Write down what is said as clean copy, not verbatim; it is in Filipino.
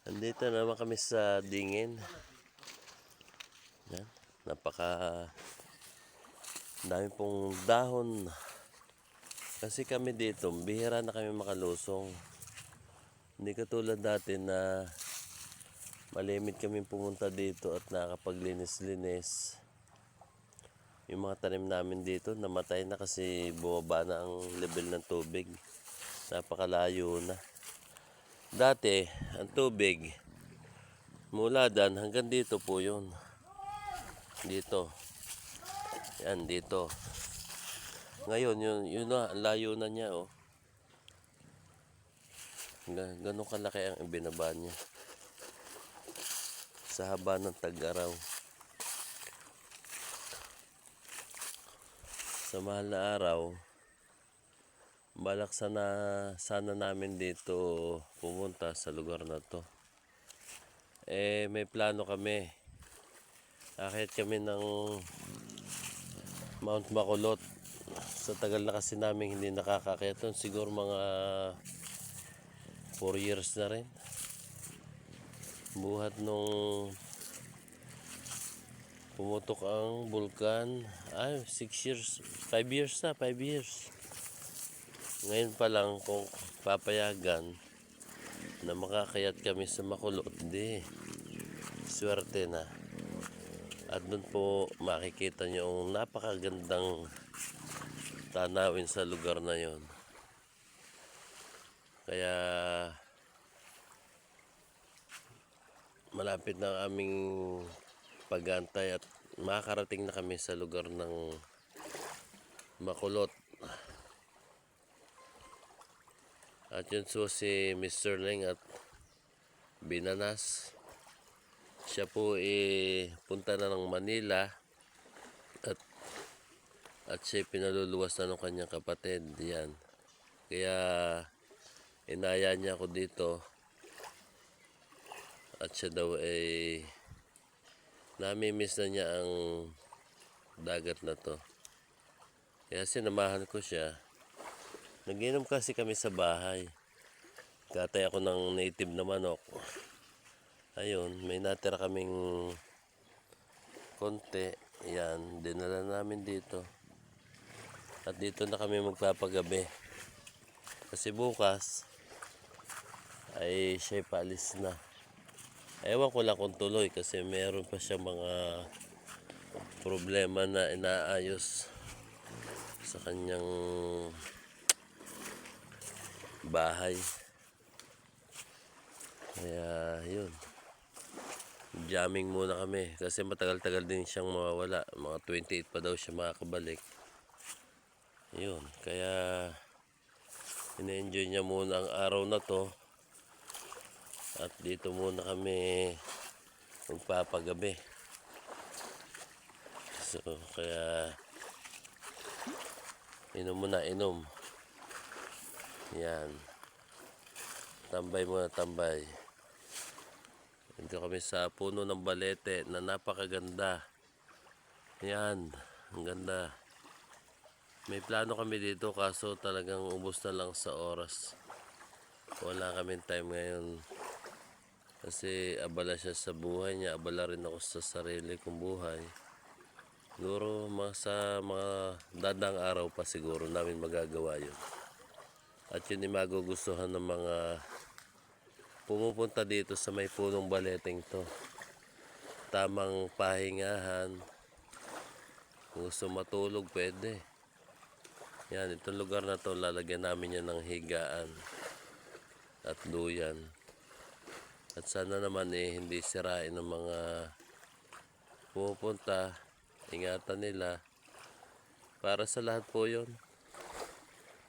Andito naman kami sa dingin. Yan. Dami pong dahon. Kasi kami dito, bihira na kami makalusong. Hindi katulad dati na malimit kami pumunta dito at nakapaglinis-linis. Yung mga tanim namin dito namatay na kasi bumaba na ang level ng tubig. Napakalayo na. Dati, ang tubig mula dan hanggang dito po yun. Dito. Yan, dito. Ngayon, yun na, ang layo na niya, oh. Ganun kalaki ang ibinaba niya. Sa haba ng tag-araw. Sa mahal na araw, balak sana namin dito pumunta sa lugar na to. May plano kami. Akit kami ng Mount Bacolod. Sa tagal na kasi namin hindi nakakakit doon. Siguro mga 4 years na rin. Buhat nung pumutok ang bulkan. 6 years. 5 years na. 5 years. Ngayon pa lang kung papayagan na makakayat kami sa Bacolod, di swerte na. At doon po makikita nyo ang napakagandang tanawin sa lugar na yon. Kaya malapit na ang aming pag-aantay at makakarating na kami sa lugar ng Bacolod. At yun so si Mr. Leng at Binanas. Siya po punta na ng Manila at siya pinaluluwas na ng kanyang kapatid. Yan. Kaya inaya niya ako dito at siya daw namimiss na niya ang dagat na to. Kaya sinamahan ko siya. Nag-inom kasi kami sa bahay. Katay ako ng native na manok. Ayun, may natira kaming konti. Yan, dinala namin dito. At dito na kami magpapagabi. Kasi bukas ay siya paalis na. Ewan ko lang kung tuloy kasi meron pa siya mga problema na inaayos sa kanyang bahay. Kaya yun, jamming muna kami kasi matagal-tagal din siyang mawawala. Mga 28 pa daw siya makakabalik. Yun, kaya ina-enjoy niya muna ang araw na to. At dito muna kami magpapagabi. So, kaya inom muna, inom. Yan. Tambay muna, tambay. Dito kami sa puno ng balete na napakaganda. Yan, ang ganda. May plano kami dito kaso talagang ubos na lang sa oras. Wala kaming time ngayon. Kasi abala siya sa buhay niya, abala rin ako sa sarili kong buhay. Siguro sa mga dadang araw pa siguro namin magagawa yun. At yun ay magugustuhan ng mga pumupunta dito sa may punong baleteng to. Tamang pahingahan. Kung gusto matulog, pwede. Yan, itong lugar na to, lalagyan namin yan ng higaan at duyan. At sana naman hindi sirain ng mga pumupunta. Ingatan nila. Para sa lahat po yun.